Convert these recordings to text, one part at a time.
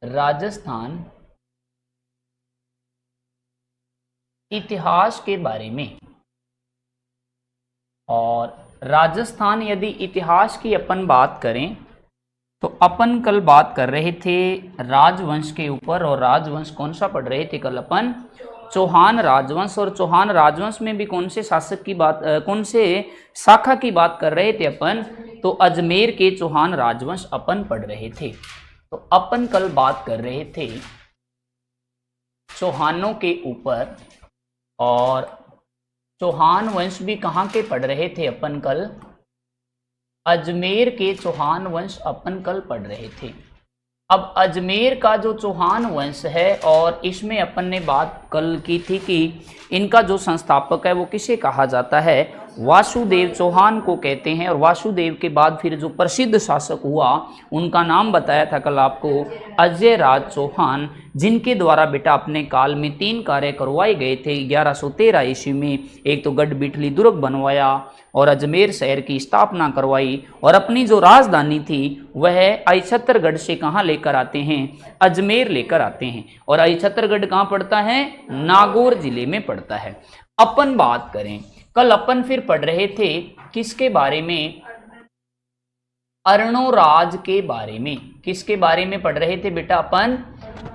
राजस्थान इतिहास के बारे में। और राजस्थान यदि इतिहास की अपन बात करें तो अपन कल बात कर रहे थे राजवंश के ऊपर। और राजवंश कौन सा पढ़ रहे थे कल अपन? चौहान राजवंश। और चौहान राजवंश में भी कौन से शासक की बात, कौन से शाखा की बात कर रहे थे अपन? तो अजमेर के चौहान राजवंश अपन पढ़ रहे थे। तो अपन कल बात कर रहे थे चौहानों के ऊपर। और चौहान वंश भी कहाँ के पढ़ रहे थे अपन कल? अजमेर के चौहान वंश अपन कल पढ़ रहे थे। अब अजमेर का जो चौहान वंश है, और इसमें अपन ने बात कल की थी कि इनका जो संस्थापक है वो किसे कहा जाता है? वासुदेव चौहान को कहते हैं। और वासुदेव के बाद फिर जो प्रसिद्ध शासक हुआ उनका नाम बताया था कल आपको, अजय राज चौहान, जिनके द्वारा बेटा अपने काल में 3 कार्य करवाए गए थे 1113 ईस्वी में। एक तो गढ़ बिठली दुर्ग बनवाया और अजमेर शहर की स्थापना करवाई, और अपनी जो राजधानी थी वह अक्षत्रगढ़ से कहाँ लेकर आते हैं? अजमेर लेकर आते हैं। और अक्षत्रगढ़ कहाँ पड़ता है? नागौर जिले में पड़ता है। अपन बात करें, कल अपन फिर पढ़ रहे थे किसके बारे में? अर्णोराज के बारे में। किसके बारे में पढ़ रहे थे बेटा अपन?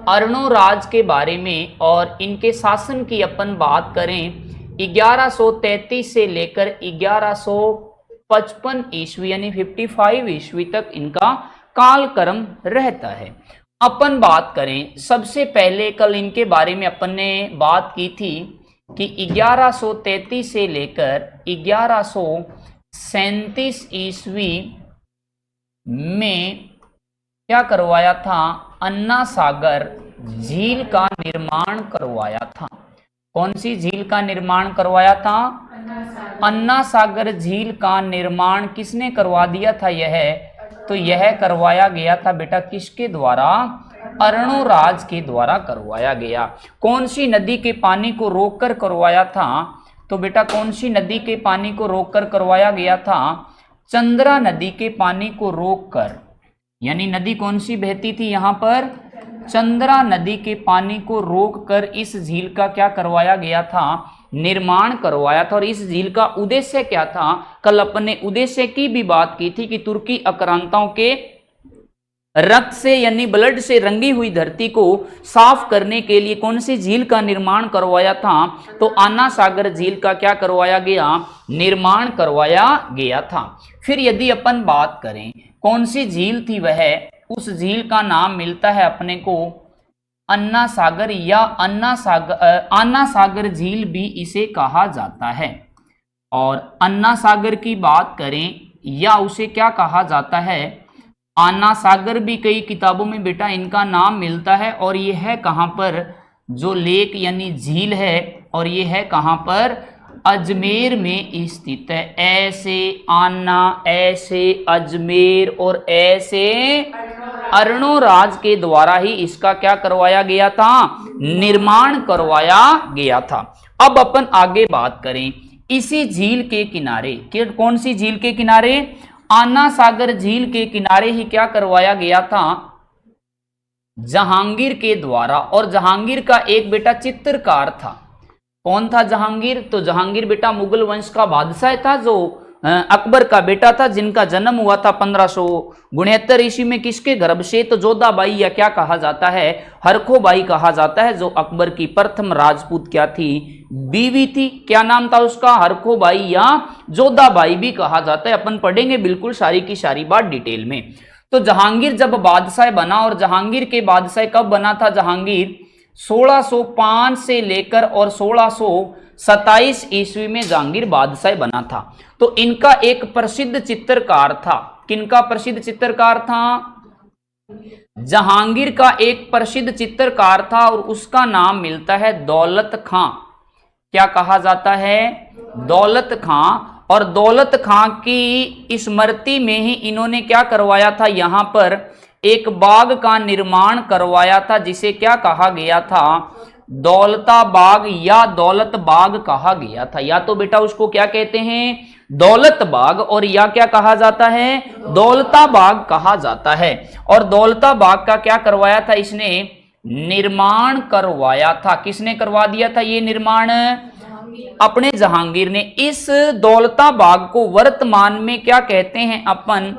अर्णोराज के बारे में। और इनके शासन की अपन बात करें 1133 से लेकर 1155 ईस्वी यानी 55 ईस्वी तक इनका कालक्रम रहता है। अपन बात करें सबसे पहले कल इनके बारे में अपन ने बात की थी कि 1133 से लेकर 1137 ईस्वी में क्या करवाया था? अन्ना सागर झील का निर्माण करवाया था। कौन सी झील का निर्माण करवाया था? अन्ना सागर झील का निर्माण किसने करवा दिया था? तो यह करवाया गया था बेटा किसके द्वारा? अर्णोराज के द्वारा करवाया गया। कौन सी नदी के पानी को रोककर करवाया था? तो बेटा कौन सी नदी के पानी को रोककर करवाया गया था? चंद्रा नदी के पानी को रोककर। यानी नदी कौन सी बहती थी यहाँ पर? चंद्रा नदी के पानी को रोककर इस झील का क्या करवाया गया था? निर्माण करवाया था। और इस झील का उद्देश्य क्या था? कल अपन ने उद्देश्य की भी बात की थी कि तुर्की आक्रांताओं के रक्त से यानी ब्लड से रंगी हुई धरती को साफ करने के लिए कौन सी झील का निर्माण करवाया था? तो अन्ना सागर झील का क्या करवाया गया? निर्माण करवाया गया था। फिर यदि अपन बात करें कौन सी झील थी वह, उस झील का नाम मिलता है अपने को अन्ना सागर, या अन्ना सागर झील भी इसे कहा जाता है। और अन्ना सागर की बात करें या उसे क्या कहा जाता है? अन्ना सागर भी कई किताबों में बेटा इनका नाम मिलता है। और ये है कहाँ पर? जो लेक यानी झील है, और ये है कहाँ पर? अजमेर में स्थित है। ऐसे अन्ना, ऐसे अजमेर और ऐसे अर्णोराज के द्वारा ही इसका क्या करवाया गया था? निर्माण करवाया गया था। अब अपन आगे बात करें इसी झील के किनारे, कौन सी झील के किनारे? अन्ना सागर झील के किनारे ही क्या करवाया गया था? जहांगीर के द्वारा। और जहांगीर का एक बेटा चित्रकार था। कौन था जहांगीर? तो जहांगीर बेटा मुगल वंश का बादशाह था, जो अकबर का बेटा था, जिनका जन्म हुआ था 1569 ईस्वी में। किसके गर्भ से? तो जोधाबाई, या क्या कहा जाता है? हरखोबाई कहा जाता है, जो अकबर की प्रथम राजपूत क्या थी? बीवी थी। क्या नाम था उसका? हरखोबाई या जोधाबाई भी कहा जाता है। अपन पढ़ेंगे बिल्कुल सारी की सारी बात डिटेल में। तो जहांगीर जब बादशाह बना, और जहांगीर के बादशाह कब बना था जहांगीर? 1605 से लेकर और 1627 ईस्वी में जहांगीर बादशाह बना था। तो इनका एक प्रसिद्ध चित्रकार था। किनका प्रसिद्ध चित्रकार था? जहांगीर का एक प्रसिद्ध चित्रकार था, और उसका नाम मिलता है दौलत खां। क्या कहा जाता है? दौलत खां। और दौलत खां की स्मृति में ही इन्होंने क्या करवाया था? यहां पर एक बाग का निर्माण करवाया था, जिसे क्या कहा गया था? दौलताबाग या दौलत बाग कहा गया था। या तो बेटा उसको क्या कहते हैं, दौलत बाग, और या क्या कहा जाता है, दौलताबाग कहा जाता है। और दौलताबाग का क्या करवाया था इसने, निर्माण करवाया था। किसने करवा दिया था ये निर्माण, अपने जहांगीर ने। इस दौलताबाग को वर्तमान में क्या कहते हैं अपन,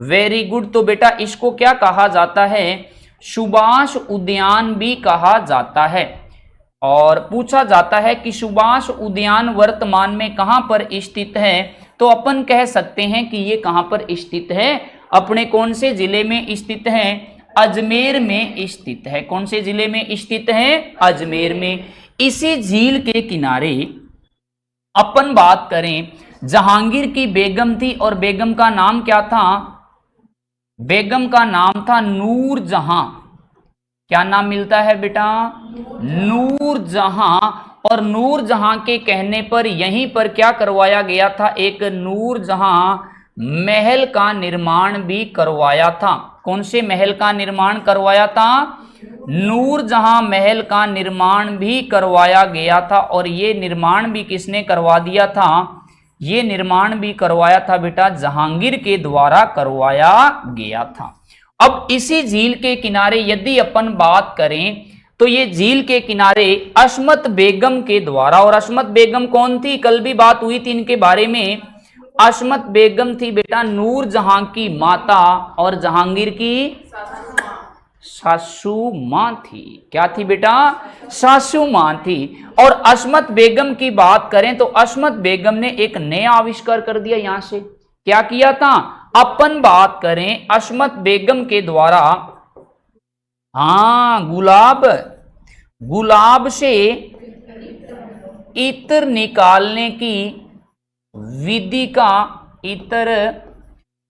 वेरी गुड, तो बेटा इसको क्या कहा जाता है, सुभाष उद्यान भी कहा जाता है। और पूछा जाता है कि सुभाष उद्यान वर्तमान में कहां पर स्थित है, तो अपन कह सकते हैं कि ये कहां पर स्थित है, अपने कौन से जिले में स्थित है, अजमेर में स्थित है। कौन से जिले में स्थित है, अजमेर में। इसी झील के किनारे अपन बात करें, जहांगीर की बेगम थी और बेगम का नाम क्या था, बेगम का नाम था नूर जहां। क्या नाम मिलता है बेटा, नूर जहां। और नूर जहां के कहने पर यहीं पर क्या करवाया गया था, एक नूर जहां महल का निर्माण भी करवाया था। कौन से महल का निर्माण करवाया था, नूर जहां महल का निर्माण भी करवाया गया था। और ये निर्माण भी किसने करवा दिया था, ये निर्माण भी करवाया था बेटा जहांगीर के द्वारा करवाया गया था। अब इसी झील के किनारे यदि अपन बात करें तो ये झील के किनारे अशमत बेगम के द्वारा, और अशमत बेगम कौन थी, कल भी बात हुई थी इनके बारे में। अशमत बेगम थी बेटा नूर जहां की माता और जहांगीर की सासू मां थी। क्या थी बेटा, सासू मां थी। और अशमत बेगम की बात करें तो अशमत बेगम ने एक नया आविष्कार कर दिया। यहां से क्या किया था, अपन बात करें अशमत बेगम के द्वारा, हाँ गुलाब से इत्र निकालने की विधि का, इत्र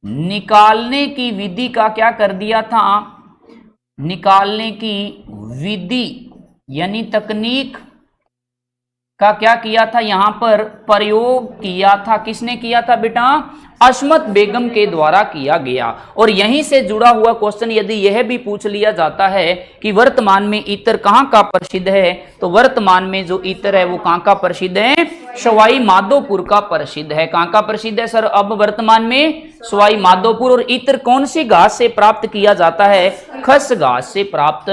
निकालने की विधि का क्या कर दिया था, निकालने की विधि यानी तकनीक का क्या किया था, यहां पर प्रयोग किया था। किसने किया था बेटा, अशमत बेगम के द्वारा किया गया। और यहीं से जुड़ा हुआ क्वेश्चन यदि यह भी पूछ लिया जाता है कि वर्तमान में इत्र कहां का प्रसिद्ध है, तो वर्तमान में जो इत्र है वो कहां का प्रसिद्ध है, सवाई माधोपुर का प्रसिद्ध है। कहां का प्रसिद्ध है सर अब वर्तमान में, सवाई माधोपुर। और इत्र कौन सी घास से प्राप्त किया जाता है, खस घास से प्राप्त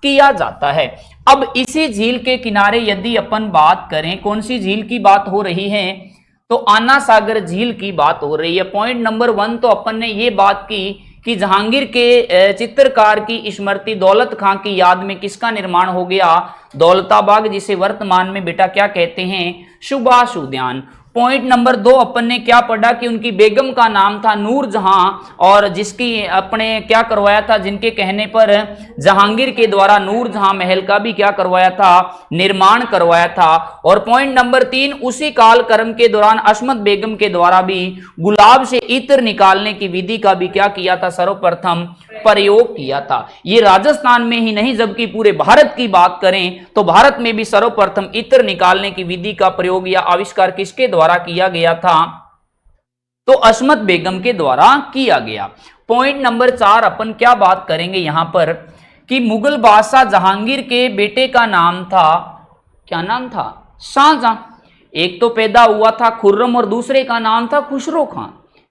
किया जाता है। अब इसी झील के किनारे यदि अपन बात करें, कौन सी झील की बात हो रही है, तो आना सागर झील की बात हो रही है। पॉइंट नंबर 1 तो अपन ने ये बात की कि जहांगीर के चित्रकार की स्मृति दौलत खां की याद में किसका निर्माण हो गया, दौलताबाग, जिसे वर्तमान में बेटा क्या कहते हैं, सुभाष उद्यान। पॉइंट नंबर 2 अपन ने क्या पढ़ा कि उनकी बेगम का नाम था नूर जहां, और जिसकी अपने क्या करवाया था, जिनके कहने पर जहांगीर के द्वारा नूर जहां महल का भी क्या करवाया था, निर्माण करवाया था। और पॉइंट नंबर 3, उसी काल कर्म के दौरान अशमत बेगम के द्वारा भी गुलाब से इत्र निकालने की विधि का भी क्या किया था, सर्वप्रथम प्रयोग किया था। ये राजस्थान में ही नहीं जबकि पूरे भारत की बात करें तो भारत में भी सर्वप्रथम इत्र निकालने की विधि का प्रयोग या आविष्कार किसके द्वारा किया गया था, तो अशमत बेगम के द्वारा किया गया। पॉइंट नंबर 4 अपन क्या बात करेंगे यहां पर कि मुगल बादशाह जहांगीर के बेटे का नाम था, क्या नाम था, शाहजहां। एक तो पैदा हुआ था खुर्रम और दूसरे का नाम था खुसरो खां।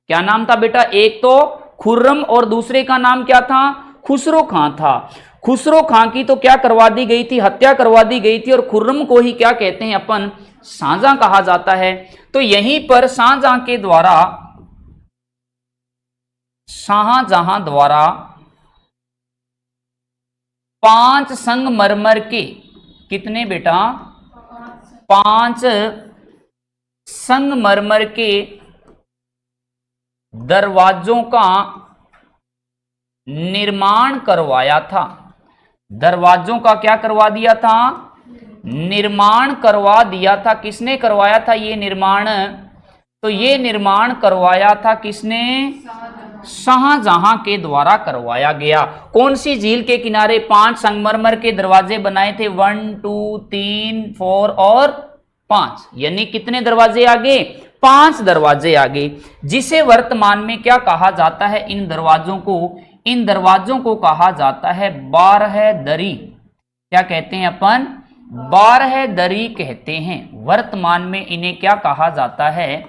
क्या नाम था बेटा, एक तो खुर्रम और दूसरे का नाम क्या था, खुसरो खां था। खुसरो खां की तो क्या करवा दी गई थी, हत्या करवा दी गई थी। और खुर्रम को ही क्या कहते हैं अपन, शाहजहां कहा जाता है। तो यहीं पर शाहजहां द्वारा 5 संगमरमर के, कितने बेटा, 5 संगमरमर के दरवाजों का निर्माण करवाया था। दरवाजों का क्या करवा दिया था, निर्माण करवा दिया था। किसने करवाया था ये निर्माण, तो ये निर्माण करवाया था किसने, शाहजहां के द्वारा करवाया गया। कौन सी झील के किनारे 5 संगमरमर के दरवाजे बनाए थे, 1 2 3 4 और 5, यानी कितने दरवाजे आगे, 5 दरवाजे आगे, जिसे वर्तमान में क्या कहा जाता है, इन दरवाजों को कहा जाता है 12 दरी। क्या कहते हैं अपन? 12 दरी कहते हैं। वर्तमान में इन्हें क्या कहा जाता है?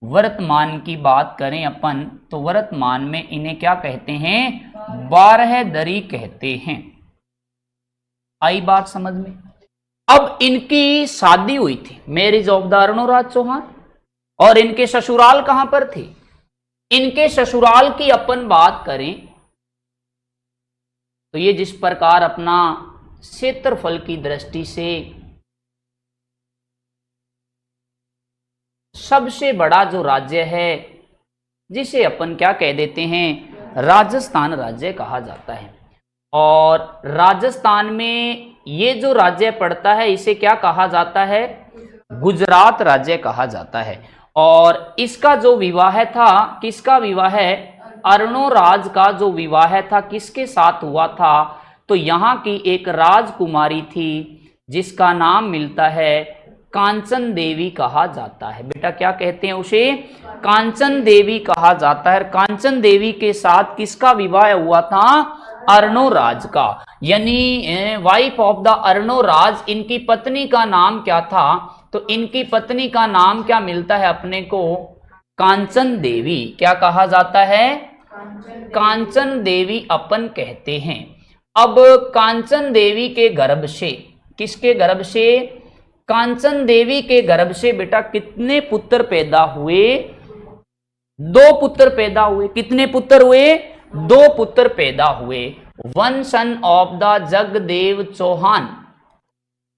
वर्तमान की बात करें अपन तो वर्तमान में इन्हें क्या कहते हैं? 12 दरी कहते हैं। आई बात समझ में? अब इनकी शादी हुई थी, marriage of the Arnoraj Chauhan, और इनके ससुराल कहां पर थे? इनके ससुराल की अपन बात करें तो ये जिस प्रकार अपना क्षेत्रफल की दृष्टि से सबसे बड़ा जो राज्य है, जिसे अपन क्या कह देते हैं? राजस्थान राज्य कहा जाता है। और राजस्थान में ये जो राज्य पड़ता है इसे क्या कहा जाता है? गुजरात राज्य कहा जाता है। और इसका जो विवाह था, किसका विवाह है? अर्णोराज का जो विवाह था किसके साथ हुआ था? तो यहाँ की एक राजकुमारी थी जिसका नाम मिलता है कांचन देवी कहा जाता है। बेटा क्या कहते हैं उसे? कांचन देवी कहा जाता है। कांचन देवी के साथ किसका विवाह हुआ था? अर्णोराज का, यानी वाइफ ऑफ द अर्णोराज। इनकी पत्नी का नाम क्या था? तो इनकी पत्नी का नाम क्या मिलता है अपने को? कांचन देवी। क्या कहा जाता है? कांचन देवी अपन कहते हैं। अब कांचन देवी के गर्भ से, किसके गर्भ से? कांचन देवी के गर्भ से बेटा कितने पुत्र पैदा हुए? 2 पुत्र पैदा हुए। कितने पुत्र हुए? 2 पुत्र पैदा हुए। One son of the Jagdev Chauhan,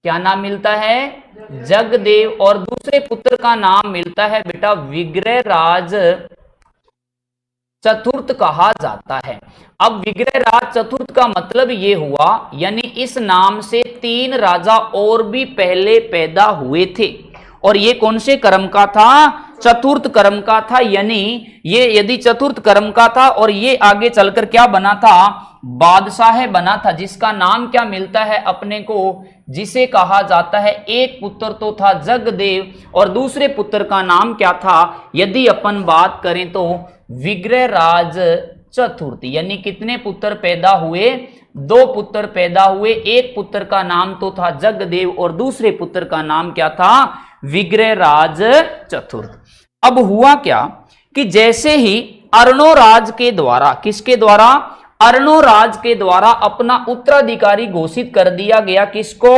क्या नाम मिलता है? जगदेव। और दूसरे पुत्र का नाम मिलता है बेटा विग्रहराज चतुर्थ कहा जाता है। अब विग्रहराज चतुर्थ का मतलब ये हुआ, यानी इस नाम से 3 राजा और भी पहले पैदा हुए थे। और ये कौन से कर्म का था? चतुर्थ कर्म का था। यानी ये यदि चतुर्थ कर्म का था और ये आगे चलकर क्या बना था? बादशाह बना था, जिसका नाम क्या मिलता है अपने को? जिसे कहा जाता है, एक पुत्र तो था जगदेव और दूसरे पुत्र का नाम क्या था? यदि अपन बात करें तो विग्रहराज चतुर्थ। यानी कितने पुत्र पैदा हुए? 2 पुत्र पैदा हुए। एक पुत्र का नाम तो था जगदेव और दूसरे पुत्र का नाम क्या था? विग्रहराज चतुर्थ। अब हुआ क्या कि जैसे ही अर्णोराज के द्वारा, किसके द्वारा? अर्णोराज के द्वारा अपना उत्तराधिकारी घोषित कर दिया गया। किसको?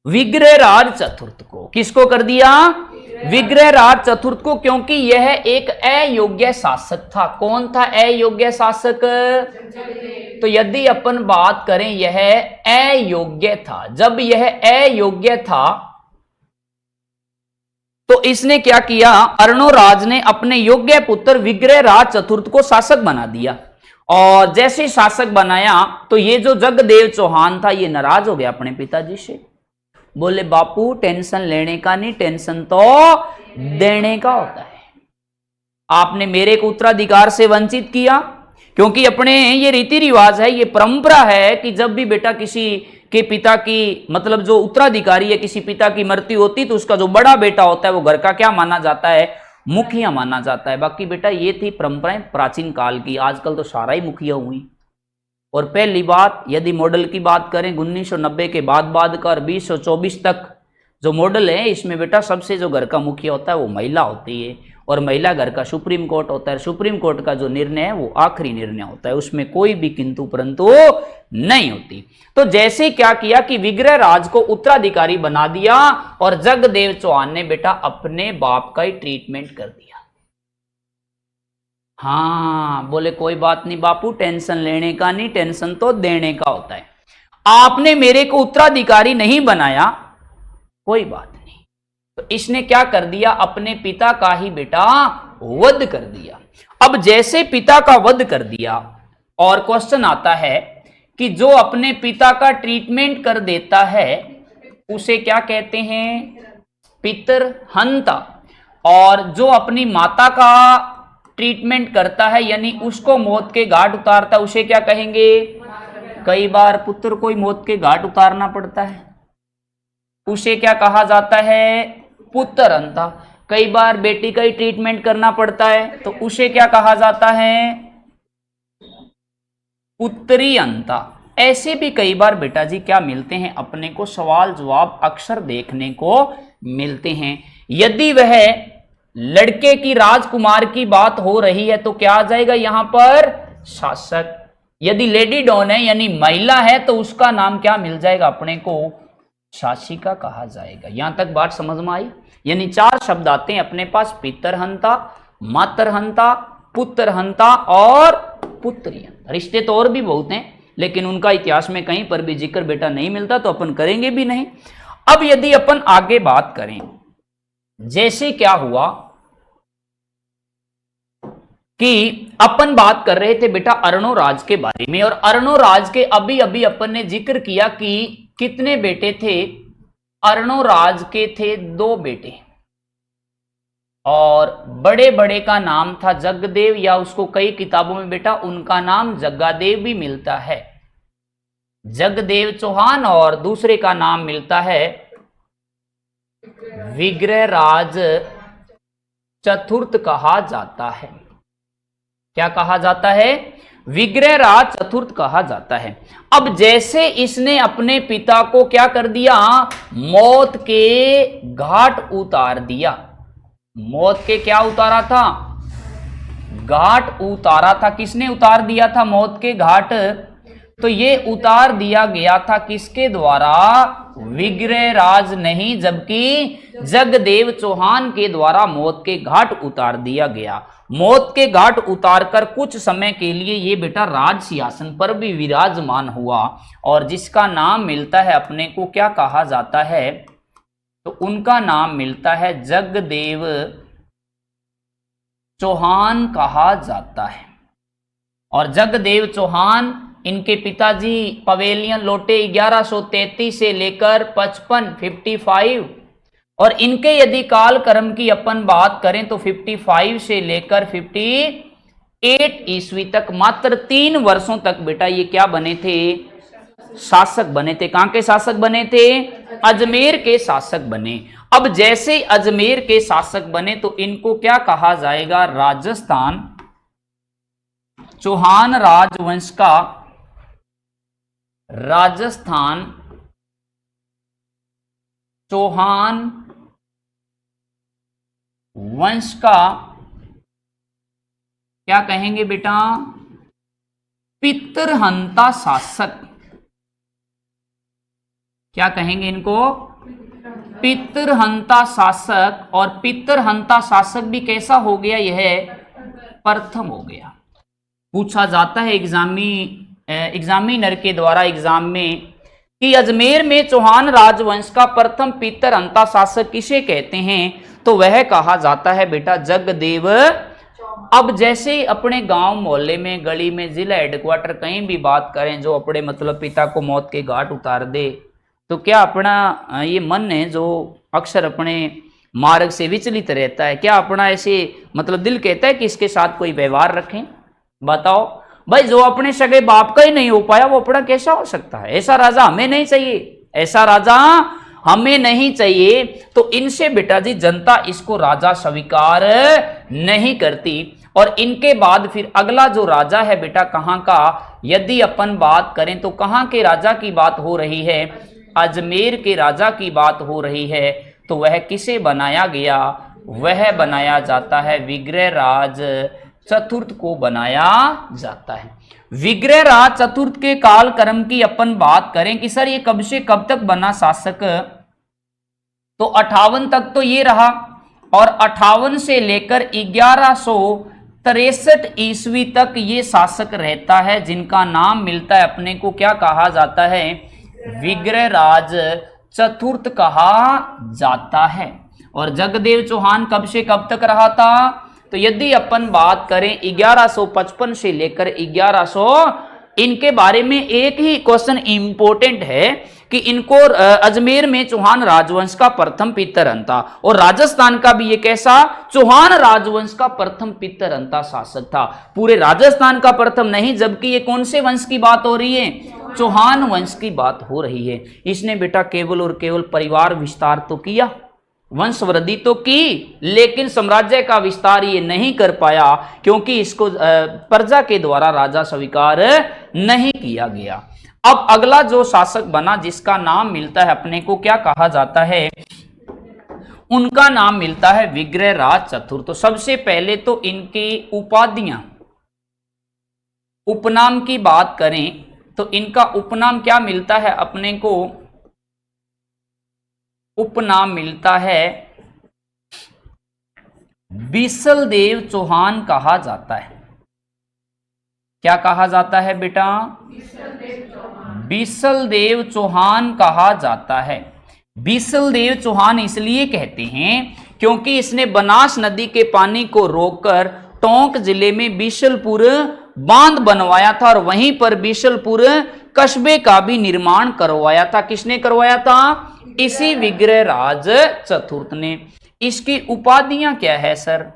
विग्रहराज चतुर्थ को। किसको कर दिया? विग्रहराज चतुर्थ को, क्योंकि यह एक अयोग्य शासक था। कौन था अयोग्य शासक? तो यदि अपन बात करें यह अयोग्य था। जब यह अयोग्य था तो इसने क्या किया? अर्णोराज ने अपने योग्य पुत्र विग्रहराज चतुर्थ को शासक बना दिया। और जैसे शासक बनाया तो ये जो जगदेव चौहान था ये नाराज हो गया अपने पिताजी से। बोले बापू टेंशन लेने का नहीं, टेंशन तो देने का होता है। आपने मेरे को उत्तराधिकार से वंचित किया, क्योंकि अपने ये रीति रिवाज है, ये परंपरा है कि जब भी बेटा किसी के पिता की, मतलब जो उत्तराधिकारी है, किसी पिता की मृत्यु होती तो उसका जो बड़ा बेटा होता है वो घर का क्या माना जाता है? मुखिया माना जाता है। बाकी बेटा ये थी परंपराएं प्राचीन काल की। आजकल तो सारा ही मुखिया हुई। और पहली बात, यदि मॉडल की बात करें 1990 के बाद का और 2024 तक जो मॉडल है, इसमें बेटा सबसे जो घर का मुखिया होता है वो महिला होती है। और महिला घर का सुप्रीम कोर्ट होता है। सुप्रीम कोर्ट का जो निर्णय है वो आखिरी निर्णय होता है, उसमें कोई भी किंतु परंतु नहीं होती। तो जैसे क्या किया कि विग्रहराज को उत्तराधिकारी बना दिया और जगदेव चौहान ने बेटा अपने बाप का ही ट्रीटमेंट कर दिया। हाँ, बोले कोई बात नहीं बापू, टेंशन लेने का नहीं, टेंशन तो देने का होता है। आपने मेरे को उत्तराधिकारी नहीं बनाया, कोई बात नहीं। तो इसने क्या कर दिया? अपने पिता का ही बेटा वध कर दिया। अब जैसे पिता का वध कर दिया, और क्वेश्चन आता है कि जो अपने पिता का ट्रीटमेंट कर देता है उसे क्या कहते हैं? पितृहंता। और जो अपनी माता का ट्रीटमेंट करता है, यानी उसको मौत के घाट उतारता है, उसे क्या कहेंगे? कई बार पुत्र को ही मौत के घाट उतारना पड़ता है, उसे क्या कहा जाता है? पुत्रहंता। कई बार बेटी का ही ट्रीटमेंट करना पड़ता है तो उसे क्या कहा जाता है? पुत्री अंता। ऐसे भी कई बार बेटा जी क्या मिलते हैं, अपने को सवाल जवाब अक्सर देखने को मिलते हैं। यदि वह लड़के की राजकुमार की बात हो रही है तो क्या आ जाएगा यहां पर, शासक। यदि लेडी डॉन है यानी महिला है तो उसका नाम क्या मिल जाएगा अपने को, शासिका कहा जाएगा। यहां तक बात समझ में आई। यानी 4 शब्द आते हैं अपने पास, पितरहंता, मातरहंता, पुत्रहंता और पुत्री। रिश्ते तो और भी बहुत हैं लेकिन उनका इतिहास में कहीं पर भी जिक्र बेटा नहीं मिलता तो अपन करेंगे भी नहीं। अब यदि अपन आगे बात करें, जैसे क्या हुआ कि अपन बात कर रहे थे बेटा अर्णोराज के बारे में, और अर्णोराज के अभी अभी अपन ने जिक्र किया कि कितने बेटे थे, अर्णोराज के थे 2 बेटे, और बड़े बड़े का नाम था जगदेव, या उसको कई किताबों में बेटा उनका नाम जग्गादेव भी मिलता है, जगदेव चौहान, और दूसरे का नाम मिलता है विग्रहराज चतुर्थ कहा जाता है। क्या कहा जाता है, विग्रहराज चतुर्थ कहा जाता है। अब जैसे इसने अपने पिता को क्या कर दिया, मौत के घाट उतार दिया, मौत के क्या उतारा था, घाट उतारा था। किसने उतार दिया था मौत के घाट, तो ये उतार दिया गया था किसके द्वारा, विग्रहराज नहीं जबकि जगदेव चौहान के द्वारा मौत के घाट उतार दिया गया। मौत के घाट उतारकर कुछ समय के लिए ये बेटा राज सिंहासन पर भी विराजमान हुआ, और जिसका नाम मिलता है अपने को क्या कहा जाता है, तो उनका नाम मिलता है जगदेव चौहान कहा जाता है। और जगदेव चौहान, इनके पिताजी पवेलियन लौटे 1133 से लेकर 55 और इनके यदि काल कर्म की अपन बात करें तो 55 से लेकर 58 ईस्वी तक मात्र 3 वर्षों तक बेटा ये क्या बने थे, शासक बने थे। कहां के शासक बने थे, अजमेर के शासक बने। अब जैसे अजमेर के शासक बने तो इनको क्या कहा जाएगा, राजस्थान चौहान राजवंश का, राजस्थान चौहान वंश का क्या कहेंगे बेटा, पितरहंता शासक। क्या कहेंगे इनको, पितरहंता शासक। और पितरहंता शासक भी कैसा हो गया, यह प्रथम हो गया। पूछा जाता है एग्जामिनर के द्वारा एग्जाम में कि अजमेर में चौहान राजवंश का प्रथम पितरहंता शासक किसे कहते हैं, तो वह कहा जाता है बेटा जगदेव। अब जैसे अपने गांव मोहल्ले में, गली में, जिला हेडक्वार्टर कहीं भी बात करें, जो अपने मतलब पिता को मौत के घाट उतार दे, तो क्या अपना ये मन है जो अक्सर अपने मार्ग से विचलित रहता है, क्या अपना ऐसे मतलब दिल कहता है कि इसके साथ कोई व्यवहार रखें? बताओ भाई, जो अपने सगे बाप का ही नहीं हो पाया वो अपना कैसा हो सकता है? ऐसा राजा हमें नहीं चाहिए, ऐसा राजा हमें नहीं चाहिए। तो इनसे बेटा जी जनता इसको राजा स्वीकार नहीं करती। और इनके बाद फिर अगला जो राजा है बेटा कहां का, यदि अपन बात करें तो कहां के राजा की बात हो रही है, अजमेर के राजा की बात हो रही है। तो वह किसे बनाया गया, वह बनाया जाता है विग्रहराज चतुर्थ को बनाया जाता है। विग्रहराज चतुर्थ के काल कर्म की अपन बात करें कि सर ये कब से कब तक बना शासक, तो 58 तक तो ये रहा, और 58 से लेकर 1163 ईस्वी तक ये शासक रहता है, जिनका नाम मिलता है अपने को क्या कहा जाता है, विग्रहराज चतुर्थ कहा जाता है। और जगदेव चौहान कब से कब तक रहा था, तो यदि अपन बात करें 1155 से लेकर 1100, इनके बारे में एक ही क्वेश्चन इंपॉर्टेंट है कि इनको अजमेर में चौहान राजवंश का प्रथम पितरहंता, और राजस्थान का भी ये कैसा, चौहान राजवंश का प्रथम पितरहंता शासक था। पूरे राजस्थान का प्रथम नहीं, जबकि ये कौन से वंश की बात हो रही है, चौहान वंश की बात हो रही है। इसने बेटा केवल और केवल परिवार विस्तार तो किया, वंश वृद्धि तो की, लेकिन साम्राज्य का विस्तार ये नहीं कर पाया, क्योंकि इसको प्रजा के द्वारा राजा स्वीकार नहीं किया गया। अब अगला जो शासक बना जिसका नाम मिलता है अपने को क्या कहा जाता है, उनका नाम मिलता है विग्रहराज चतुर्थ। तो सबसे पहले तो इनकी उपाधियां, उपनाम की बात करें तो इनका उपनाम क्या मिलता है अपने को, उपनाम मिलता है बीसल देव चौहान कहा जाता है। क्या कहा जाता है बेटा, बीसल देव चौहान कहा जाता है। बीसल देव चौहान इसलिए कहते हैं क्योंकि इसने बनास नदी के पानी को रोककर टोंक जिले में बीसलपुर बांध बनवाया था और वहीं पर बीसलपुर कस्बे का भी निर्माण करवाया था। किसने करवाया था, इसी विग्रहराज चतुर्थ ने। इसकी उपाधियां क्या है सर,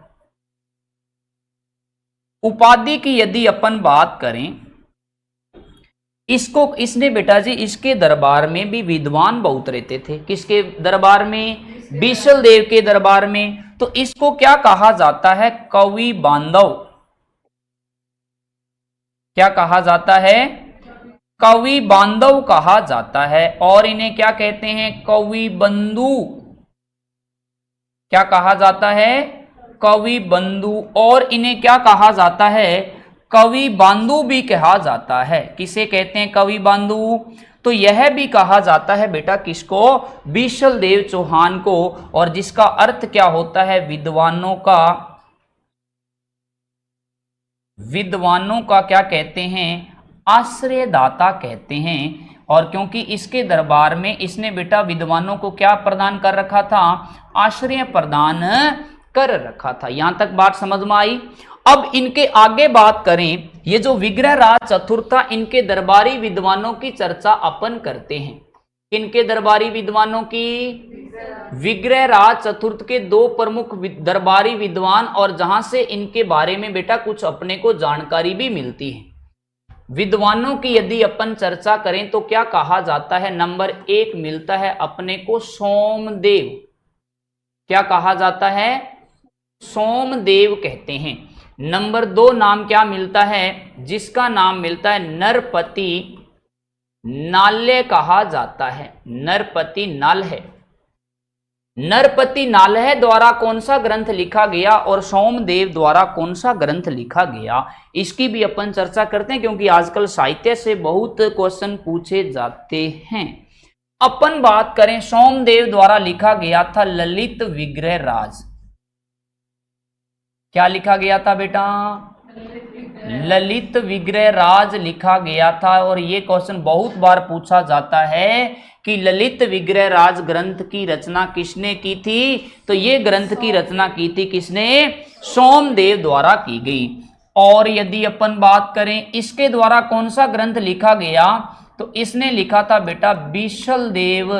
उपाधि की यदि अपन बात करें, इसने बेटा जी इसके दरबार में भी विद्वान बहुत रहते थे। किसके दरबार में, बीसल देव के दरबार में। तो इसको क्या कहा जाता है, कवि बांधव। क्या कहा जाता है, कवि बांधव कहा जाता है। और इन्हें क्या कहते हैं, कवि बंधु। क्या कहा जाता है, कवि बंधु। और इन्हें क्या कहा जाता है, कवि बांधु भी कहा जाता है। किसे कहते हैं, कवि बांधु। तो यह भी कहा जाता है बेटा किसको, बीसल देव चौहान को। और जिसका अर्थ क्या होता है, विद्वानों का, विद्वानों का क्या कहते हैं, आश्रयदाता कहते हैं। और क्योंकि इसके दरबार में इसने बेटा विद्वानों को क्या प्रदान कर रखा था, आश्रय प्रदान कर रखा था। यहां तक बात समझ में आई। अब इनके आगे बात करें, ये जो विग्रहराज चतुर्थ था, इनके दरबारी विद्वानों की चर्चा अपन करते हैं। इनके दरबारी विद्वानों की, विग्रहराज चतुर्थ के दो प्रमुख दरबारी विद्वान, और जहां से इनके बारे में बेटा कुछ अपने को जानकारी भी मिलती है। विद्वानों की यदि अपन चर्चा करें तो क्या कहा जाता है, नंबर 1 मिलता है अपने को सोमदेव। क्या कहा जाता है, सोमदेव कहते हैं। नंबर 2 नाम क्या मिलता है, जिसका नाम मिलता है नरपति नाल्य कहा जाता है। नरपति नाल्य, नरपति नाल्य द्वारा कौन सा ग्रंथ लिखा गया और सोमदेव द्वारा कौन सा ग्रंथ लिखा गया, इसकी भी अपन चर्चा करते हैं, क्योंकि आजकल साहित्य से बहुत क्वेश्चन पूछे जाते हैं। अपन बात करें, सोमदेव द्वारा लिखा गया था ललित विग्रहराज। क्या लिखा गया था बेटा, ललित विग्रहराज लिखा गया था। और ये क्वेश्चन बहुत बार पूछा जाता है कि ललित विग्रहराज ग्रंथ की रचना किसने की थी, तो ये ग्रंथ की रचना की थी किसने, सोमदेव द्वारा की गई। और यदि अपन बात करें इसके द्वारा कौन सा ग्रंथ लिखा गया, तो इसने लिखा था बेटा बीसल देव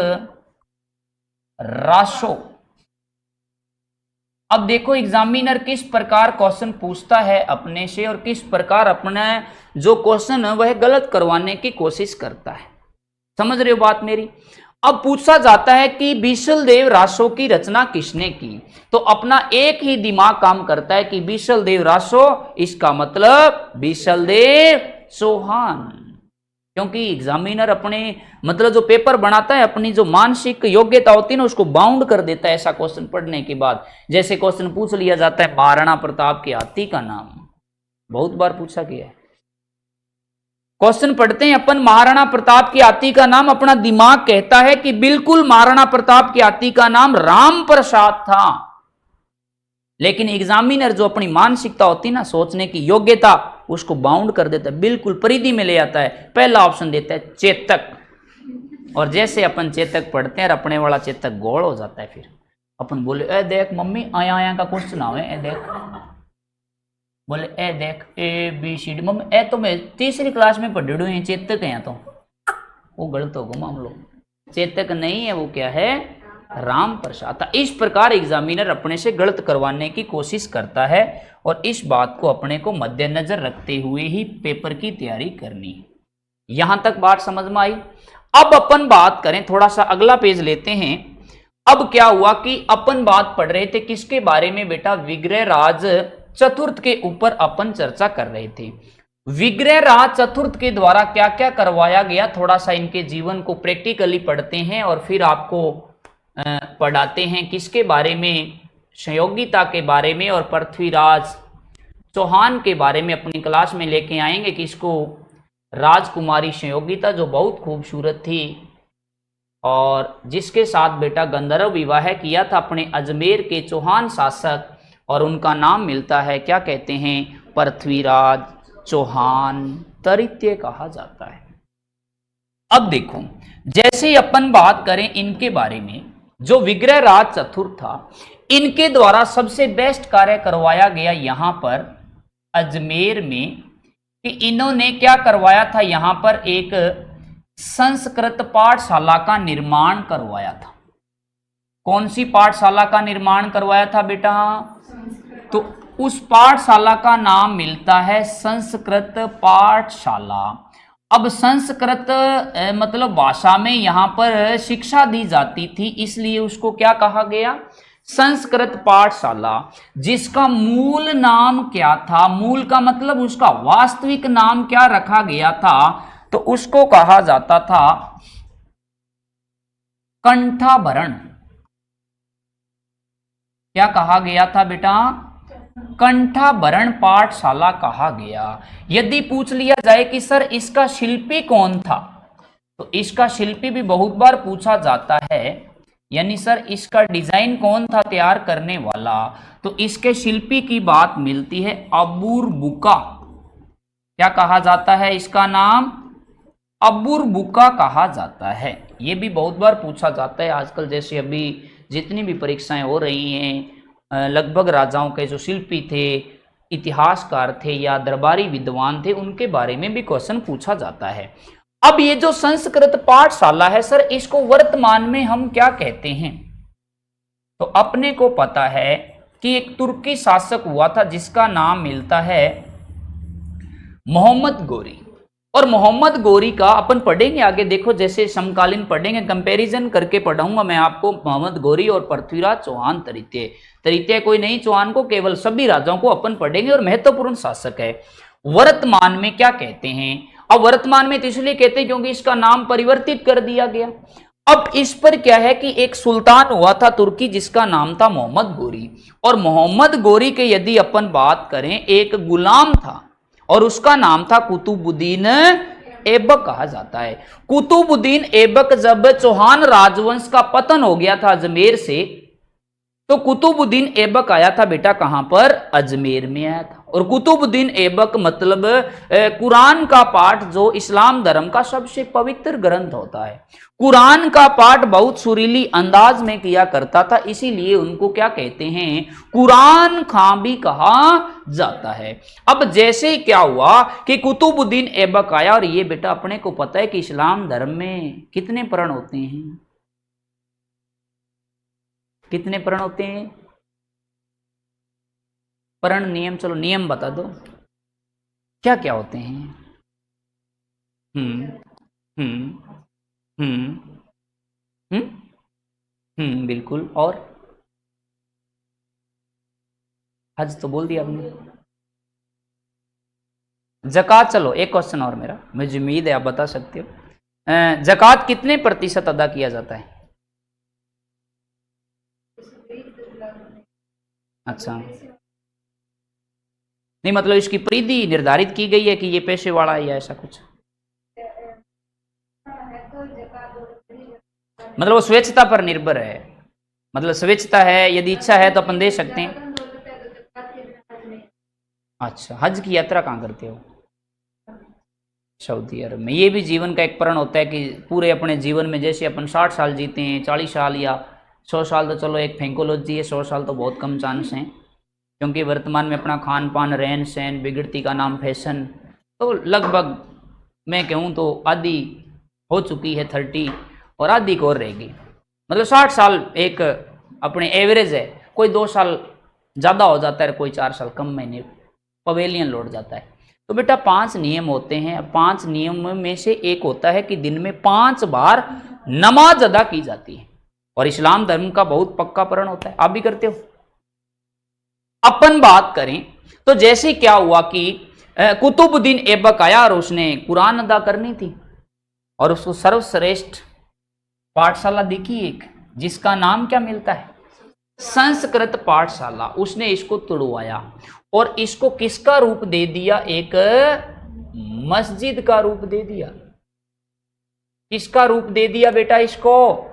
रासो। अब देखो एग्जामिनर किस प्रकार क्वेश्चन पूछता है अपने से और किस प्रकार अपने जो क्वेश्चन है वह गलत करवाने की कोशिश करता है। समझ रहे हो बात मेरी। अब पूछा जाता है कि बीसल देव रासो की रचना किसने की, तो अपना एक ही दिमाग काम करता है कि बीसल देव रासो, इसका मतलब बीसल देव चौहान। क्योंकि एग्जामिनर अपने मतलब जो पेपर बनाता है अपनी जो मानसिक योग्यता होती है ना उसको बाउंड कर देता है ऐसा क्वेश्चन पढ़ने के बाद। जैसे क्वेश्चन पूछ लिया जाता है महाराणा प्रताप के हाथी का नाम, बहुत बार पूछा गया है। क्वेश्चन पढ़ते हैं अपन महाराणा प्रताप के हाथी का नाम, अपना दिमाग कहता है कि बिल्कुल महाराणा प्रताप के हाथी का नाम राम प्रसाद था। लेकिन एग्जामिनर जो अपनी मानसिकता होती है ना, सोचने की योग्यता, उसको बाउंड कर देता है, बिल्कुल परिधि में ले आता है। पहला ऑप्शन देता है चेतक, और जैसे अपन चेतक पढ़ते हैं अपने वाला चेतक गोल हो जाता है। फिर अपन बोले ए देख मम्मी आया आया का क्वेश्चन आवे, ए देख, बोले ए देख A B C D, mummy ए तो मैं तीसरी क्लास में पढ़ रही हूँ, चेतक है तो वो गलत होगा मामलो, चेतक नहीं है, वो क्या है राम प्रसाद। इस प्रकार एग्जामिनर अपने से गलत करवाने की कोशिश करता है और इस बात को अपने को मद्देनजर रखते हुए ही पेपर की तैयारी करनी है। यहां तक बात समझ में आई। अब अपन बात करें, थोड़ा सा अगला पेज लेते हैं। अब क्या हुआ कि अपन बात पढ़ रहे थे किसके बारे में बेटा, विग्रहराज चतुर्थ के ऊपर अपन चर्चा कर रहे थे। विग्रह राज चतुर्थ के द्वारा क्या क्या करवाया गया, थोड़ा सा इनके जीवन को प्रैक्टिकली पढ़ते हैं और फिर आपको पढ़ाते हैं किसके बारे में, संयोगिता के बारे में और पृथ्वीराज चौहान के बारे में अपनी क्लास में लेके आएंगे। किसको, राजकुमारी संयोगिता, जो बहुत खूबसूरत थी और जिसके साथ बेटा गंधर्व विवाह किया था अपने अजमेर के चौहान शासक, और उनका नाम मिलता है, क्या कहते हैं, पृथ्वीराज चौहान तृतीय कहा जाता है। अब देखो, जैसे अपन बात करें इनके बारे में, जो विग्रह राज चतुर्थ था, इनके द्वारा सबसे बेस्ट कार्य करवाया गया यहां पर अजमेर में, कि इन्होंने क्या करवाया था, यहां पर एक संस्कृत पाठशाला का निर्माण करवाया था। कौन सी पाठशाला का निर्माण करवाया था बेटा, तो उस पाठशाला का नाम मिलता है संस्कृत पाठशाला। अब संस्कृत मतलब भाषा में यहां पर शिक्षा दी जाती थी, इसलिए उसको क्या कहा गया, संस्कृत पाठशाला। जिसका मूल नाम क्या था, मूल का मतलब उसका वास्तविक नाम क्या रखा गया था, तो उसको कहा जाता था कंठाभरण। क्या कहा गया था बेटा, कंठाभरण पाठशाला कहा गया। यदि पूछ लिया जाए कि सर इसका शिल्पी कौन था, तो इसका शिल्पी भी बहुत बार पूछा जाता है, यानी सर इसका डिजाइन कौन था तैयार करने वाला, तो इसके शिल्पी की बात मिलती है अबूर-बुका। क्या कहा जाता है, इसका नाम अबूर-बुका कहा जाता है। ये भी बहुत बार पूछा जाता है आजकल, जैसे अभी जितनी भी परीक्षाएं हो रही हैं, लगभग राजाओं के जो शिल्पी थे, इतिहासकार थे या दरबारी विद्वान थे, उनके बारे में भी क्वेश्चन पूछा जाता है। अब ये जो संस्कृत पाठशाला है सर, इसको वर्तमान में हम क्या कहते हैं, तो अपने को पता है कि एक तुर्की शासक हुआ था जिसका नाम मिलता है मोहम्मद गोरी। और मोहम्मद गोरी का अपन पढ़ेंगे आगे, देखो जैसे समकालीन पढ़ेंगे, कंपैरिजन करके पढ़ाऊंगा मैं आपको मोहम्मद गोरी और पृथ्वीराज चौहान तृतीय। तृतीय कोई नहीं, चौहान को केवल सभी राजाओं को अपन पढ़ेंगे और महत्वपूर्ण शासक है। वर्तमान में क्या कहते हैं, अब वर्तमान में तो इसलिए कहते हैं क्योंकि इसका नाम परिवर्तित कर दिया गया। अब इस पर क्या है कि एक सुल्तान हुआ था तुर्की जिसका नाम था मोहम्मद गोरी, और मोहम्मद गोरी के यदि अपन बात करें, एक गुलाम था और उसका नाम था कुतुबुद्दीन ऐबक कहा जाता है। कुतुबुद्दीन ऐबक जब चौहान राजवंश का पतन हो गया था अजमेर से, तो कुतुबुद्दीन ऐबक आया था बेटा कहां पर, अजमेर में आया था। और कुतुबुद्दीन ऐबक मतलब कुरान का पाठ, जो इस्लाम धर्म का सबसे पवित्र ग्रंथ होता है, कुरान का पाठ बहुत सुरीली अंदाज में किया करता था, इसीलिए उनको क्या कहते हैं, कुरान खां भी कहा जाता है। अब जैसे क्या हुआ कि कुतुबुद्दीन ऐबक आया, और ये बेटा अपने को पता है कि इस्लाम धर्म में कितने प्रण होते हैं, कितने प्रण होते हैं, प्रण नियम, चलो नियम बता दो क्या क्या होते हैं। हम्म हम्म हम्म बिल्कुल। और हज तो बोल दिया आपने। जकात, चलो एक क्वेश्चन और मेरा, मुझे उम्मीद है आप बता सकते हो। जकात कितने प्रतिशत अदा किया जाता है? अच्छा, नहीं मतलब इसकी परिधि निर्धारित की गई है कि ये पैसे वाला है या ऐसा कुछ, मतलब वो स्वेच्छता पर निर्भर है, मतलब स्वेच्छता है, यदि इच्छा है तो अपन दे सकते हैं। अच्छा, हज की यात्रा कहाँ करते हो? सऊदी अरब में। ये भी जीवन का एक प्रण होता है कि पूरे अपने जीवन में, जैसे अपन 60 साल जीते हैं, 40 साल या 100 साल, तो चलो एक फेंकोलॉजी है, 100 साल तो बहुत कम चांस हैं, क्योंकि वर्तमान में अपना खान पान, रहन सहन, बिगड़ती का नाम फैशन, तो लगभग मैं कहूँ तो आधी हो चुकी है 30, और आधी को और रहेगी, मतलब 60 साल एक अपने एवरेज है। कोई 2 साल ज़्यादा हो जाता है, कोई 4 साल कम महीने पवेलियन लौट जाता है। तो बेटा 5 नियम होते हैं। 5 नियम में से एक होता है कि दिन में 5 बार नमाज अदा की जाती है, और इस्लाम धर्म का बहुत पक्का प्रण होता है। आप भी करते हो। अपन बात करें तो जैसे क्या हुआ कि कुतुबुद्दीन ऐबक आया और उसने कुरान अदा करनी थी और उसको सर्वश्रेष्ठ पाठशाला देखी एक, जिसका नाम क्या मिलता है, संस्कृत पाठशाला। उसने इसको तुड़वाया और इसको किसका रूप दे दिया, एक मस्जिद का रूप दे दिया। किसका रूप दे दिया बेटा, इसको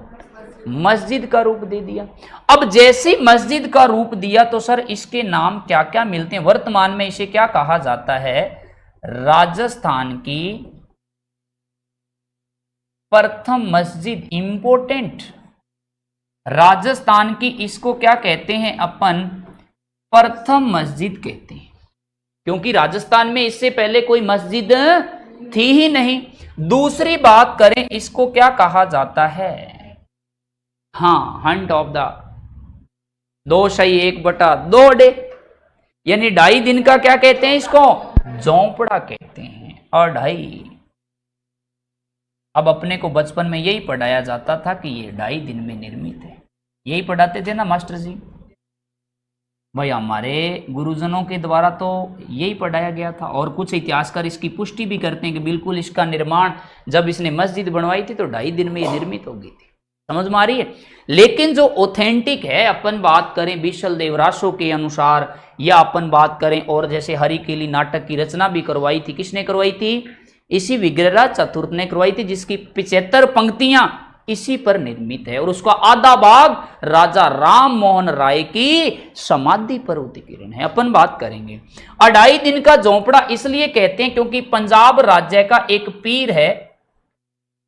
मस्जिद का रूप दे दिया। अब जैसे मस्जिद का रूप दिया तो सर इसके नाम क्या क्या मिलते हैं। वर्तमान में इसे क्या कहा जाता है, राजस्थान की प्रथम मस्जिद। इंपोर्टेंट, राजस्थान की इसको क्या कहते हैं अपन, प्रथम मस्जिद कहते हैं, क्योंकि राजस्थान में इससे पहले कोई मस्जिद थी ही नहीं। दूसरी बात करें, इसको क्या कहा जाता है, हाँ, हंट ऑफ द 2/1/2 यानी 2.5 दिन का क्या कहते हैं इसको, झोंपड़ा कहते हैं। और 2.5, अब अपने को बचपन में यही पढ़ाया जाता था कि ये 2.5 दिन में निर्मित है, यही पढ़ाते थे ना मास्टर जी। भाई हमारे गुरुजनों के द्वारा तो यही पढ़ाया गया था, और कुछ इतिहासकार इसकी पुष्टि भी करते हैं कि बिल्कुल इसका निर्माण जब इसने मस्जिद बनवाई थी तो 2.5 दिन में ये निर्मित हो गई थी। समझ में आ रही है। लेकिन जो ऑथेंटिक है, अपन बात करें बीसल देवरासो के अनुसार, या अपन बात करें और जैसे हरिकेली नाटक की रचना भी करवाई थी, किसने करवाई थी, इसी विग्रहराज चतुर्थ ने करवाई थी, जिसकी 75 पंक्तियां इसी पर निर्मित है, और उसका आधा भाग राजा राम मोहन राय की समाधि पर उत्कीर्ण है। अपन बात करेंगे 2.5 दिन का झोंपड़ा इसलिए कहते हैं क्योंकि पंजाब राज्य का एक पीर है,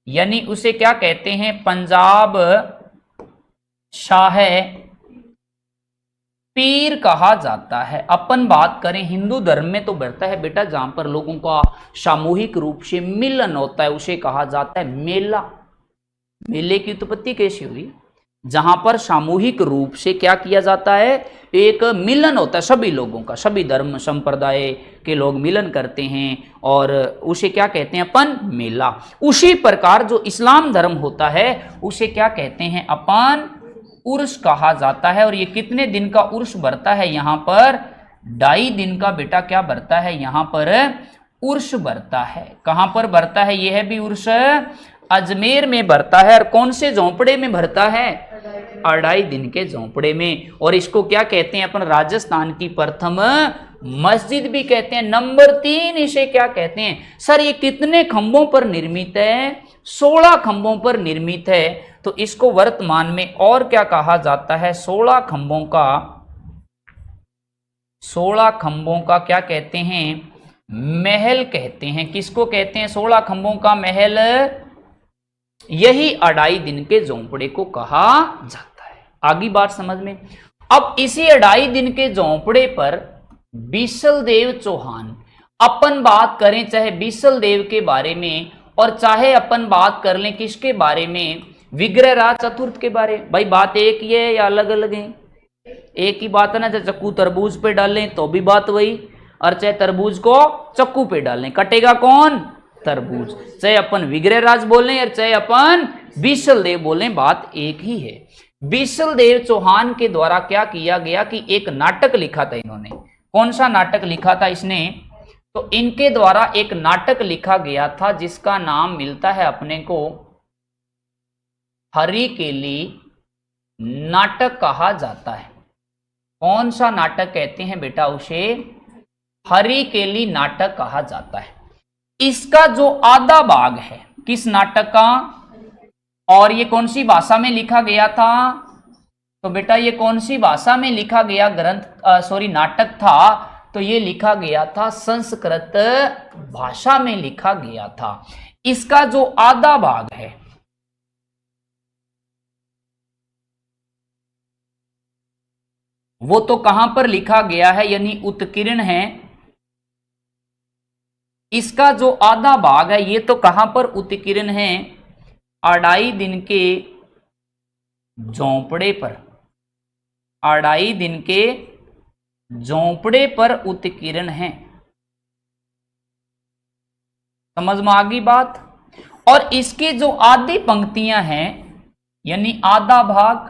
यानी उसे क्या कहते हैं, पंजाब शाह पीर कहा जाता है। अपन बात करें हिंदू धर्म में तो बढ़ता है बेटा, जहां पर लोगों का सामूहिक रूप से मिलन होता है उसे कहा जाता है मेला। मेले की उत्पत्ति कैसी हुई, जहां पर सामूहिक रूप से क्या किया जाता है, एक मिलन होता है सभी लोगों का, सभी धर्म संप्रदाय के लोग मिलन करते हैं, और उसे क्या कहते हैं अपन, मेला। उसी प्रकार जो इस्लाम धर्म होता है उसे क्या कहते हैं अपन, उर्स कहा जाता है। और ये कितने दिन का उर्स भरता है, यहां पर 2.5 दिन का बेटा क्या भरता है, यहां पर उर्स भरता है। कहां पर भरता है, यह भी उर्स अजमेर में भरता है। और कौन से झोंपड़े में भरता है, 2.5 दिन के झोंपड़े में। और इसको क्या कहते हैं अपन, राजस्थान की प्रथम मस्जिद भी कहते हैं। नंबर 3 इसे क्या कहते हैं, सर ये कितने खंभों पर निर्मित है, 16 खंभों पर निर्मित है। तो इसको वर्तमान में और क्या कहा जाता है, 16 खंभों का क्या कहते हैं, महल कहते हैं। किसको कहते हैं, 16 खंभों का महल, यही 2.5 दिन के झोंपड़े को कहा जाता है। आगे बात समझ में। अब इसी 2.5 दिन के झोंपड़े पर बीसल देव चौहान, अपन बात करें चाहे बीसल देव के बारे में और चाहे अपन बात कर लें किसके बारे में, विग्रहराज चतुर्थ के बारे। भाई बात एक ही है या अलग अलग है, एक ही बात है ना। चाहे चक्कू तरबूज पे डालें तो भी बात वही, और चाहे तरबूज को चक्कू पे डालें कटेगा कौन, तरबूज। चाहे अपन विग्रहराज बोलें और चाहे अपन बीसल देव बोलें, बात एक ही है। बीसल देव चौहान के द्वारा क्या किया गया कि एक नाटक लिखा था इन्होंने। कौन सा नाटक लिखा था इसने, तो इनके द्वारा एक नाटक लिखा गया था जिसका नाम मिलता है अपने को हरिकेली नाटक कहा जाता है। कौन सा नाटक कहते हैं बेटा उसे, हरिकेली नाटक कहा जाता है। इसका जो आधा भाग है किस नाटक का, और ये कौन सी भाषा में लिखा गया था, तो बेटा ये कौन सी भाषा में लिखा गया नाटक था, तो ये लिखा गया था संस्कृत भाषा में लिखा गया था। इसका जो आधा भाग है वो तो कहां पर लिखा गया है, यानी उत्कीर्ण है। इसका जो आधा भाग है ये तो कहां पर उत्कीर्ण है, 2.5 दिन के झोंपड़े पर, 2.5 दिन के झोंपड़े पर उत्कीर्ण है। समझ में आ गई बात। और इसकी जो आधी पंक्तियां हैं यानी आधा भाग,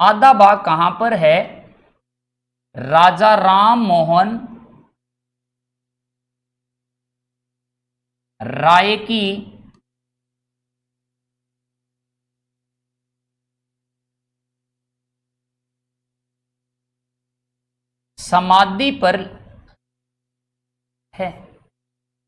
आधा भाग कहां पर है? राजा राम मोहन राय की समाधि पर है।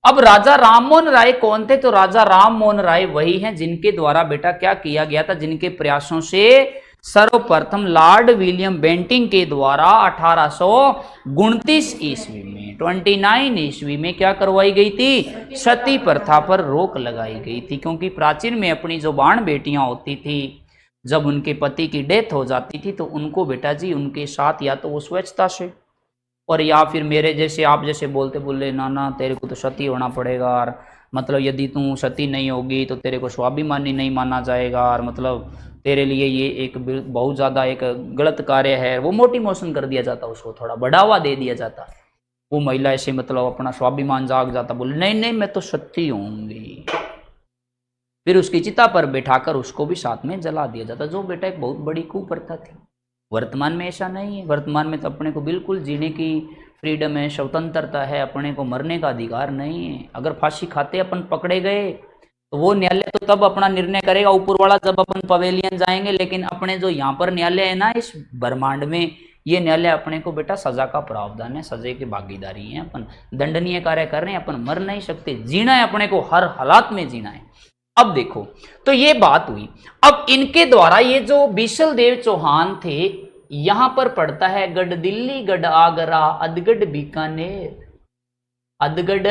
अब राजा राममोहन राय कौन थे? तो राजा राममोहन राय वही हैं जिनके द्वारा बेटा क्या किया गया था, जिनके प्रयासों से सर्वप्रथम लॉर्ड विलियम बेंटिंग के द्वारा 1829 ईस्वी में 29 ईस्वी में क्या करवाई गई थी? सती प्रथा पर रोक लगाई गई थी। क्योंकि प्राचीन में अपनी जो बाण बेटियां होती थी, जब उनके पति की डेथ हो जाती थी तो उनको बेटा जी उनके साथ या तो वो स्वेच्छता से और या फिर मेरे जैसे आप जैसे बोलते बोले नाना तेरे को तो सती होना पड़ेगा, और मतलब यदि तू सती नहीं होगी तो तेरे को स्वाभिमानी नहीं माना जाएगा, और मतलब तेरे लिए ये एक बहुत ज़्यादा एक गलत कार्य है, वो मोटिवेशन कर दिया जाता, उसको थोड़ा बढ़ावा दे दिया जाता। वो महिला ऐसे मतलब अपना स्वाभिमान जाग जाता, बोले नहीं नहीं मैं तो सती होंगी। फिर उसकी चिता पर बैठाकर उसको भी साथ में जला दिया जाता, जो बेटा एक बहुत बड़ी कुप्रथा थी। वर्तमान में ऐसा नहीं है। वर्तमान में तो अपने को बिल्कुल जीने की फ्रीडम है, स्वतंत्रता है, अपने को मरने का अधिकार नहीं है। अगर फांसी खाते अपन पकड़े गए तो वो न्यायालय तो तब अपना निर्णय करेगा ऊपर वाला जब अपन पवेलियन जाएंगे, लेकिन अपने जो यहाँ पर न्यायालय है ना इस ब्रह्मांड में, ये न्यायालय अपने को बेटा सजा का प्रावधान है, सजा की भागीदारी है। अपन दंडनीय कार्य कर रहे हैं, अपन मर नहीं सकते, जीना है अपने को, हर हालात में जीना है। अब देखो तो ये बात हुई। अब इनके द्वारा ये जो बिशल देव चौहान थे, यहां पर पड़ता है गढ़ दिल्ली, गढ़ आगरा, अदगढ़ बीकानेर, अदगढ़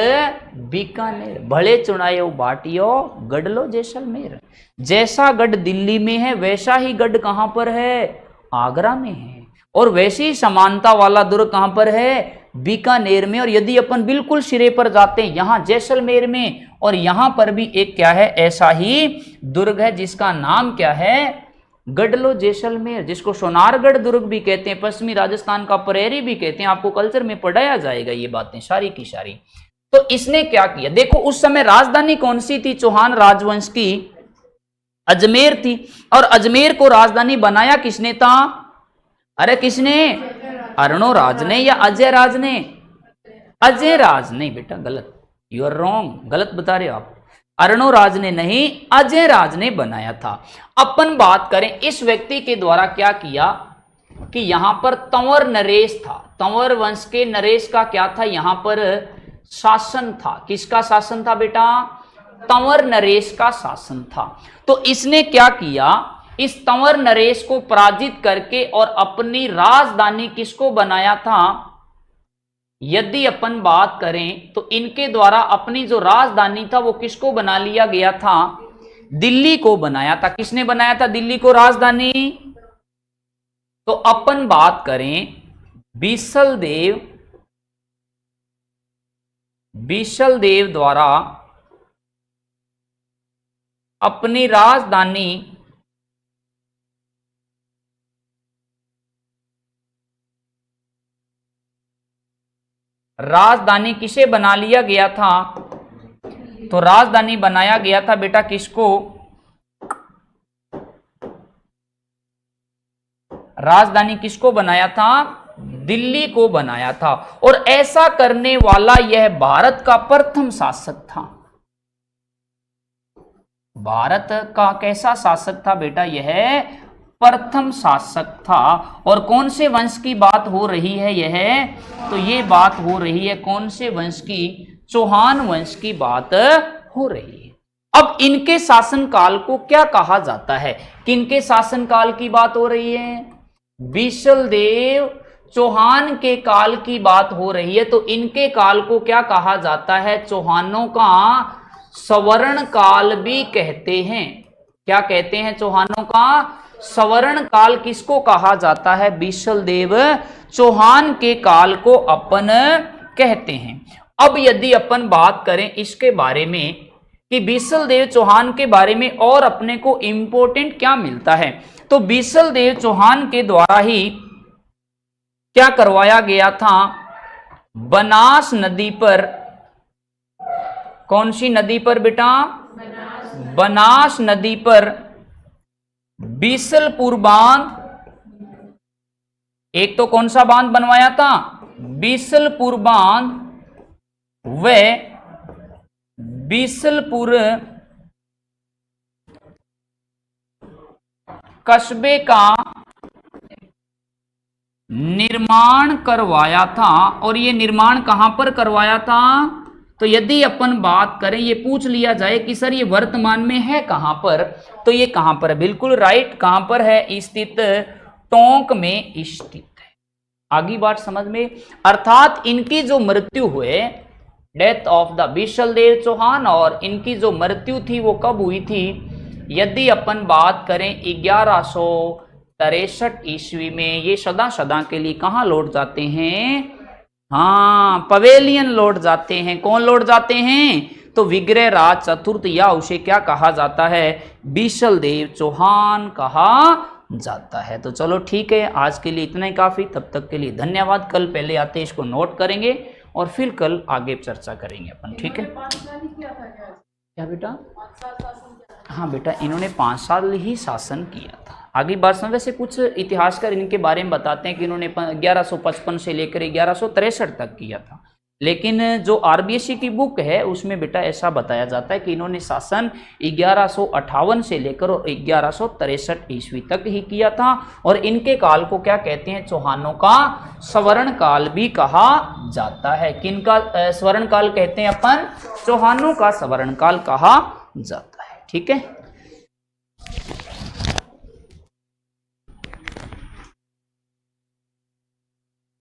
बीकानेर, भले चुनायो बाटियो गढ़ लो जैसलमेर। जैसा गढ़ दिल्ली में है वैसा ही गढ़ कहां पर है? आगरा में है। और वैसी समानता वाला दुर्ग कहां पर है? बीकानेर में। और यदि अपन बिल्कुल सिरे पर जाते हैं यहां जैसलमेर में, और यहां पर भी एक क्या है ऐसा ही दुर्ग है जिसका नाम क्या है? गढ़लो जैसलमेर, जिसको सोनारगढ़ दुर्ग भी कहते हैं, पश्चिमी राजस्थान का परेरी भी कहते हैं। आपको कल्चर में पढ़ाया जाएगा ये बातें सारी की सारी। तो इसने क्या किया देखो, उस समय राजधानी कौन सी थी चौहान राजवंश की? अजमेर थी। और अजमेर को राजधानी बनाया किसने था? अरे किसने? अर्णोराज ने या अजय राज ने? अजय राज ने बेटा, गलत, यू आर रॉन्ग, गलत बता रहे हो आप। अर्णोराज ने नहीं, अजय राज ने बनाया था। अपन बात करें इस व्यक्ति के द्वारा क्या किया कि यहां पर तंवर नरेश था, तंवर वंश के नरेश का क्या था यहां पर शासन था। किसका शासन था बेटा? तंवर नरेश का शासन था। तो इसने क्या किया, इस तंवर नरेश को पराजित करके और अपनी राजधानी किसको बनाया था? यदि अपन बात करें तो इनके द्वारा अपनी जो राजधानी था वो किसको बना लिया गया था? दिल्ली को बनाया था। किसने बनाया था दिल्ली को राजधानी? तो अपन बात करें बीसल देव द्वारा अपनी राजधानी किसे बना लिया गया था? तो राजधानी बनाया गया था बेटा किसको? राजधानी किसको बनाया था? दिल्ली को बनाया था। और ऐसा करने वाला यह भारत का प्रथम शासक था। भारत का कैसा शासक था बेटा? यह प्रथम शासक था। और कौन से वंश की बात हो रही है यह? तो ये बात हो रही है कौन से वंश की? चौहान वंश की बात हो रही है। अब इनके शासनकाल को क्या कहा जाता है? किनके शासनकाल की बात हो रही है? बिशल देव चौहान के काल की बात हो रही है। तो इनके काल को क्या कहा जाता है? चौहानों का स्वर्ण काल भी कहते हैं। क्या कहते हैं? चौहानों का स्वर्ण काल किसको कहा जाता है? बिशल देव चौहान के काल को अपन कहते हैं। अब यदि अपन बात करें इसके बारे में कि बिशल देव चौहान के बारे में और अपने को इंपॉर्टेंट क्या मिलता है, तो बिशल देव चौहान के द्वारा ही क्या करवाया गया था? बनास नदी पर, कौन सी नदी पर बेटा? बनास नदी पर बिशलपुर बांध एक तो कौन सा बांध बनवाया था? बीसलपुर बांध, व बीसलपुर कस्बे का निर्माण करवाया था। और ये निर्माण कहां पर करवाया था? तो यदि अपन बात करें, ये पूछ लिया जाए कि सर ये वर्तमान में है कहां पर, तो ये कहां पर है? बिल्कुल राइट, कहां पर है स्थित? टोंक में स्थित है। आगे बात समझ में? अर्थात इनकी जो मृत्यु हुए, डेथ ऑफ द बिशलदेव चौहान, और इनकी जो मृत्यु थी वो कब हुई थी? यदि अपन बात करें 1163 ईस्वी में, ये सदा सदा के लिए कहां लौट जाते हैं? हाँ, पवेलियन लौट जाते हैं। कौन लौट जाते हैं? तो विग्रह राज चतुर्थ, या उसे क्या कहा जाता है? बिशलदेव चौहान कहा जाता है। तो चलो ठीक है, आज के लिए इतना ही काफी। तब तक के लिए धन्यवाद। कल पहले आते इसको नोट करेंगे और फिर कल आगे चर्चा करेंगे अपन, ठीक है? क्या बेटा? हाँ बेटा, इन्होंने 5 साल ही शासन किया था। आगे बात समझ। वैसे कुछ इतिहासकार इनके बारे में बताते हैं कि इन्होंने 1155 से लेकर 1163 तक किया था, लेकिन जो आरबीएससी की बुक है उसमें बेटा ऐसा बताया जाता है कि इन्होंने शासन 1158 से लेकर 1163 ईस्वी तक ही किया था। और इनके काल को क्या कहते हैं? चौहानों का स्वर्ण काल भी कहा जाता है। किनका स्वर्ण काल कहते हैं अपन? चौहानों का स्वर्ण काल कहा जाता है, ठीक है।